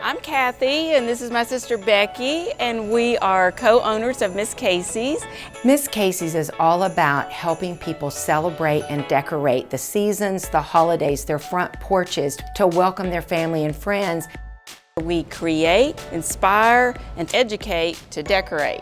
I'm Kathy, and this is my sister Becky, and we are co-owners of Miss Casey's. Miss Casey's is all about helping people celebrate and decorate the seasons, the holidays, their front porches, to welcome their family and friends. We create, inspire, and educate to decorate.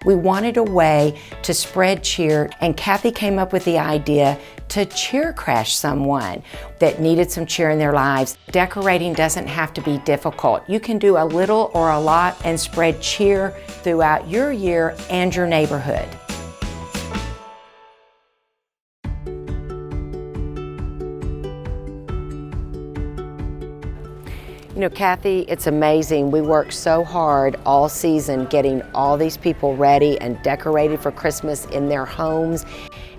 We wanted a way to spread cheer, and Kathy came up with the idea to cheer crash someone that needed some cheer in their lives. Decorating doesn't have to be difficult. You can do a little or a lot and spread cheer throughout your year and your neighborhood. You know, Kathy, it's amazing. We worked so hard all season getting all these people ready and decorated for Christmas in their homes.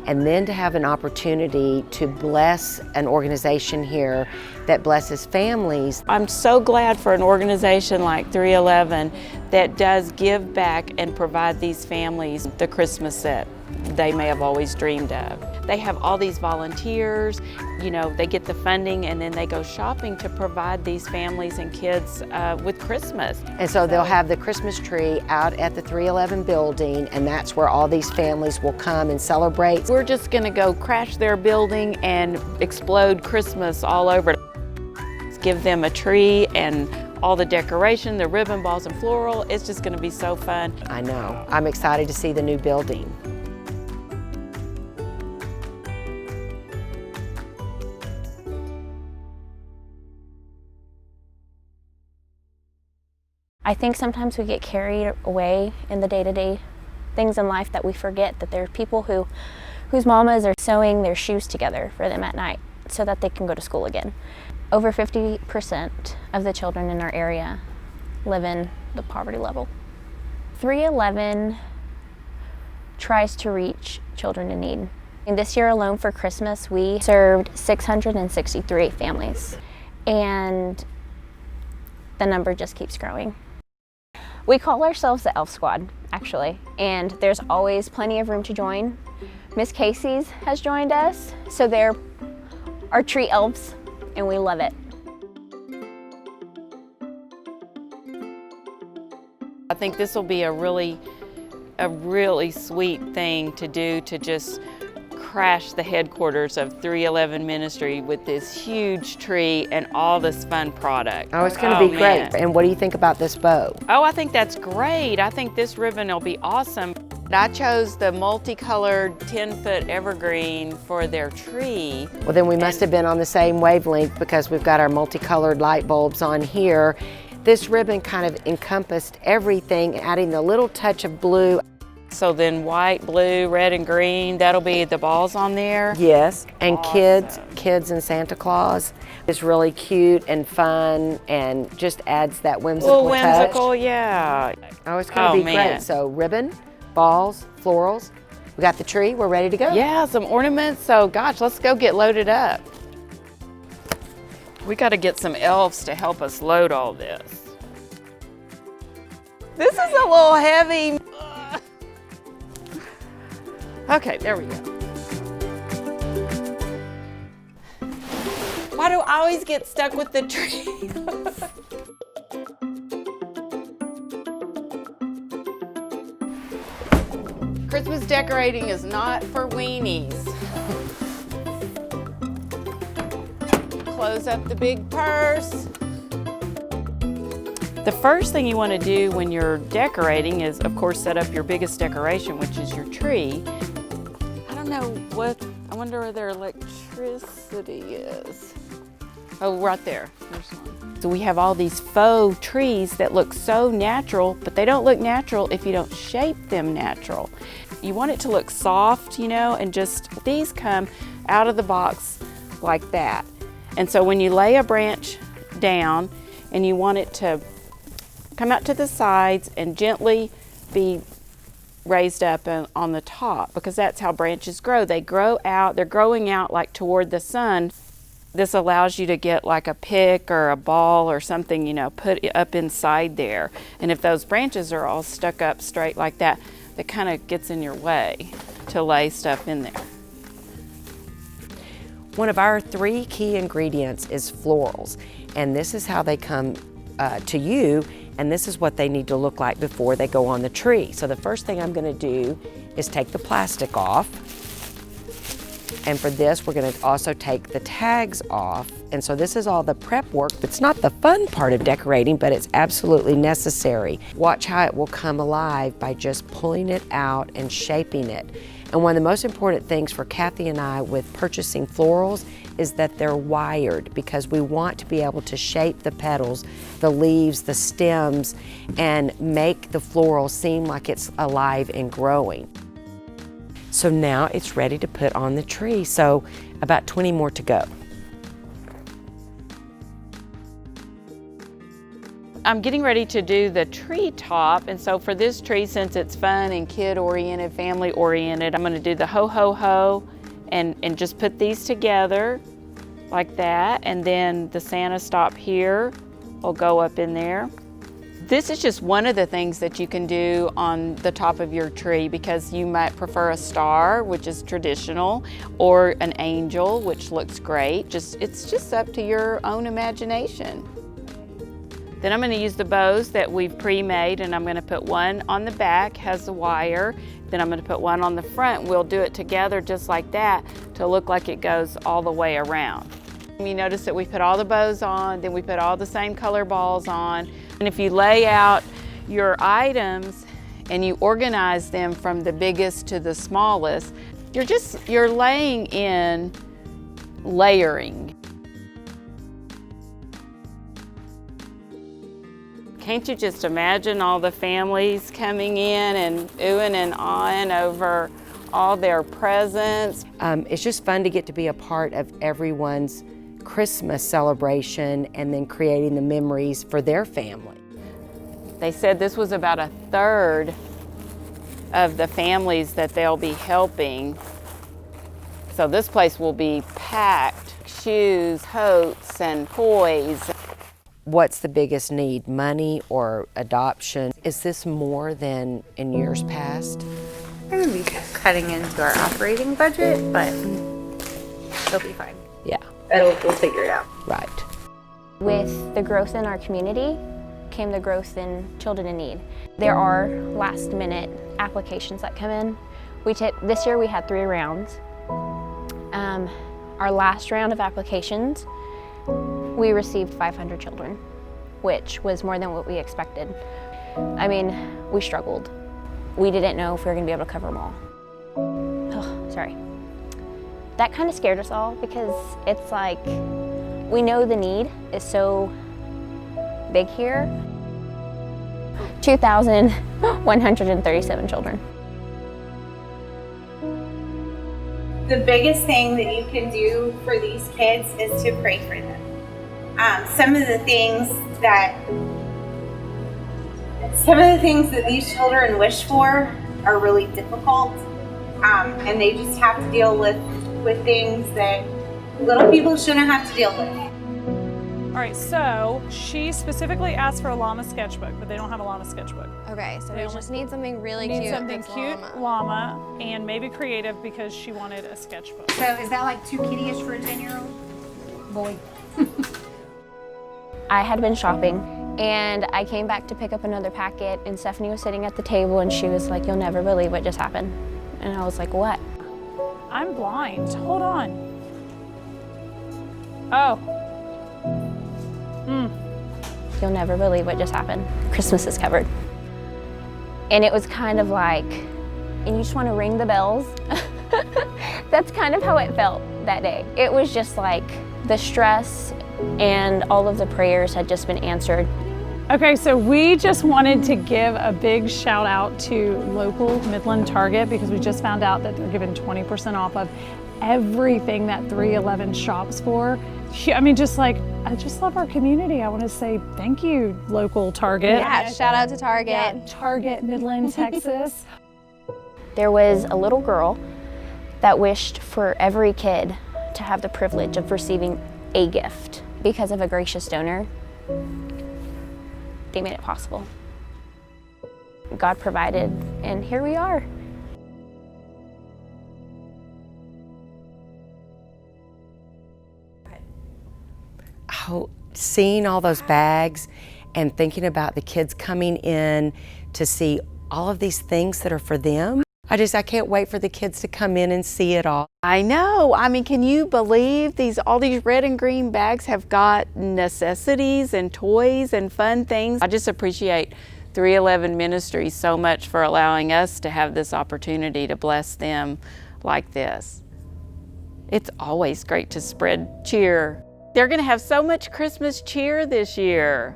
And then to have an opportunity to bless an organization here that blesses families. I'm so glad for an organization like 311 that does give back and provide these families the Christmas that they may have always dreamed of. They have all these volunteers, you know, they get the funding and then they go shopping to provide these families and kids with Christmas. And so they'll have the Christmas tree out at the 311 building, and that's where all these families will come and celebrate. We're just gonna go crash their building and explode Christmas all over. Give them a tree and all the decoration, the ribbon balls and floral. It's just gonna be so fun. I know. I'm excited to see the new building. I think sometimes we get carried away in the day-to-day things in life that we forget that there are people whose mamas are sewing their shoes together for them at night so that they can go to school again. Over 50% of the children in our area live in the poverty level. 311 tries to reach children in need. And this year alone for Christmas, we served 663 families, and the number just keeps growing. We call ourselves the Elf Squad, actually, and there's always plenty of room to join. Miss Casey's has joined us, so they're our tree elves, and we love it. I think this will be a really sweet thing to do, to just crash the headquarters of 311 Ministry with this huge tree and all this fun product. Oh, it's going to be great. And what do you think about this bow? Oh, I think that's great. I think this ribbon will be awesome. I chose the multicolored 10-foot evergreen for their tree. Well, then we must have been on the same wavelength, because we've got our multicolored light bulbs on here. This ribbon kind of encompassed everything, adding the little touch of blue. So then white, blue, red, and green, that'll be the balls on there? Yes, and Awesome. kids and Santa Claus. It's really cute and fun and just adds that whimsical touch. Whimsical, yeah. Oh, it's going to be great. So ribbon, balls, florals. We got the tree, we're ready to go. Yeah, some ornaments, so gosh, let's go get loaded up. We got to get some elves to help us load all this. This is a little heavy. Okay, there we go. Why do I always get stuck with the tree? Christmas decorating is not for weenies. Close up the big purse. The first thing you want to do when you're decorating is, of course, set up your biggest decoration, which is your tree. I don't know I wonder where their electricity is. Oh, right there, there's one. So we have all these faux trees that look so natural, but they don't look natural if you don't shape them natural. You want it to look soft, you know, and just, these come out of the box like that. And so when you lay a branch down and you want it to come out to the sides and gently be raised up on the top, because that's how branches grow. They grow out, they're growing out like toward the sun. This allows you to get like a pick or a ball or something, you know, put up inside there. And if those branches are all stuck up straight like that, that kind of gets in your way to lay stuff in there. One of our 3 key ingredients is florals, and this is how they come to you, and this is what they need to look like before they go on the tree. So the first thing I'm going to do is take the plastic off. And for this, we're going to also take the tags off. And so this is all the prep work. It's not the fun part of decorating, but it's absolutely necessary. Watch how it will come alive by just pulling it out and shaping it. And one of the most important things for Kathy and I with purchasing florals is that they're wired, because we want to be able to shape the petals, the leaves, the stems, and make the floral seem like it's alive and growing. So now it's ready to put on the tree. So about 20 more to go. I'm getting ready to do the tree top, and so for this tree, since it's fun and kid-oriented, family-oriented, I'm gonna do the ho-ho-ho and just put these together like that, and then the Santa stop here will go up in there. This is just one of the things that you can do on the top of your tree, because you might prefer a star, which is traditional, or an angel, which looks great. It's just up to your own imagination. Then I'm going to use the bows that we've pre-made, and I'm going to put one on the back, has the wire. Then I'm going to put one on the front. We'll do it together just like that to look like it goes all the way around. You notice that we put all the bows on, then we put all the same color balls on. And if you lay out your items and you organize them from the biggest to the smallest, you're laying in layering. Can't you just imagine all the families coming in and oohing and ahhing over all their presents? It's just fun to get to be a part of everyone's Christmas celebration and then creating the memories for their family. They said this was about a third of the families that they'll be helping. So this place will be packed, shoes, coats, and toys. What's the biggest need, money or adoption? Is this more than in years past? We're going to be cutting into our operating budget, but it'll be fine. Yeah. We'll figure it out. Right. With the growth in our community came the growth in children in need. There are last minute applications that come in. This year we had 3 rounds. Our last round of applications, we received 500 children, which was more than what we expected. I mean, we struggled. We didn't know if we were gonna be able to cover them all. Oh, sorry. That kind of scared us all, because it's like, we know the need is so big here. 2,137 children. The biggest thing that you can do for these kids is to pray for them. Some of the things that these children wish for are really difficult, and they just have to deal with things that little people shouldn't have to deal with. All right, so she specifically asked for a llama sketchbook, but they don't have a llama sketchbook. Okay, so we just need something really cute. Need something cute, llama, and maybe creative, because she wanted a sketchbook. So is that like too kiddie-ish for a 10-year-old boy? I had been shopping, and I came back to pick up another packet, and Stephanie was sitting at the table, and she was like, "You'll never believe what just happened." And I was like, "What?" I'm blind. Hold on. Oh. You'll never believe what just happened. Christmas is covered. And it was kind of like, and you just want to ring the bells. That's kind of how it felt that day. It was just like the stress and all of the prayers had just been answered. Okay, so we just wanted to give a big shout out to local Midland Target, because we just found out that they're giving 20% off of everything that 311 shops for. I mean, I just love our community. I want to say thank you, local Target. Yeah, shout out to Target. Yeah, Target, Midland, Texas. There was a little girl that wished for every kid to have the privilege of receiving a gift. Because of a gracious donor, they made it possible. God provided, and here we are. Oh, seeing all those bags and thinking about the kids coming in to see all of these things that are for them. I can't wait for the kids to come in and see it all. I know. I mean, can you believe all these red and green bags have got necessities and toys and fun things? I just appreciate 311 Ministries so much for allowing us to have this opportunity to bless them like this. It's always great to spread cheer. They're going to have so much Christmas cheer this year.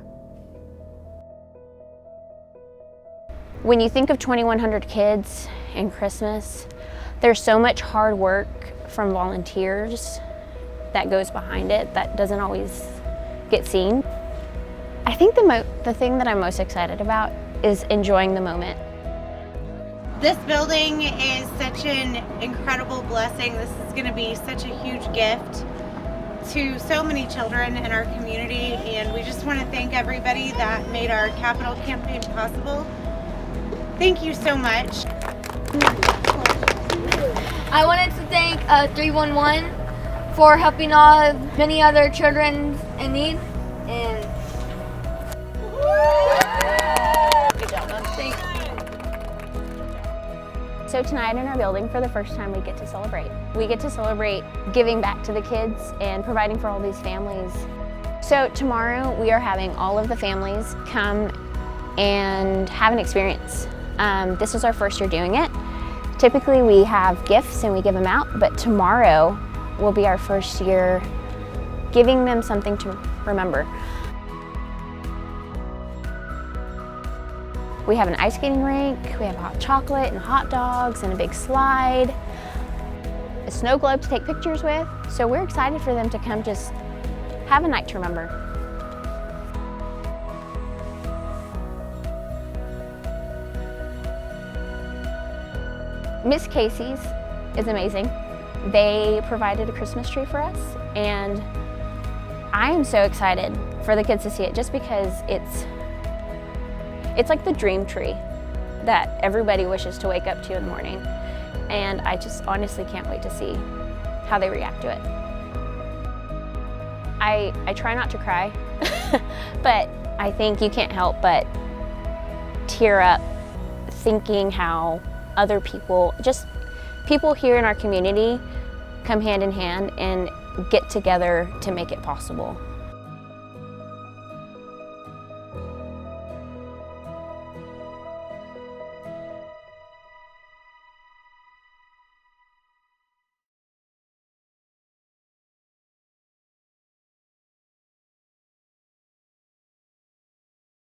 When you think of 2,100 kids and Christmas, there's so much hard work from volunteers that goes behind it that doesn't always get seen. I think the thing that I'm most excited about is enjoying the moment. This building is such an incredible blessing. This is going to be such a huge gift to so many children in our community, and we just want to thank everybody that made our capital campaign possible. Thank you so much. I wanted to thank 311 for helping many other children in need. And good job, Mom. Thanks. So tonight in our building, for the first time, we get to celebrate. We get to celebrate giving back to the kids and providing for all these families. So tomorrow we are having all of the families come and have an experience. This is our first year doing it. Typically we have gifts and we give them out, but tomorrow will be our first year giving them something to remember. We have an ice skating rink, we have hot chocolate and hot dogs and a big slide, a snow globe to take pictures with. So we're excited for them to come just have a night to remember. Miss Casey's is amazing. They provided a Christmas tree for us, and I am so excited for the kids to see it just because it's like the dream tree that everybody wishes to wake up to in the morning. And I just honestly can't wait to see how they react to it. I try not to cry, but I think you can't help but tear up thinking how other people, just people here in our community, come hand in hand and get together to make it possible.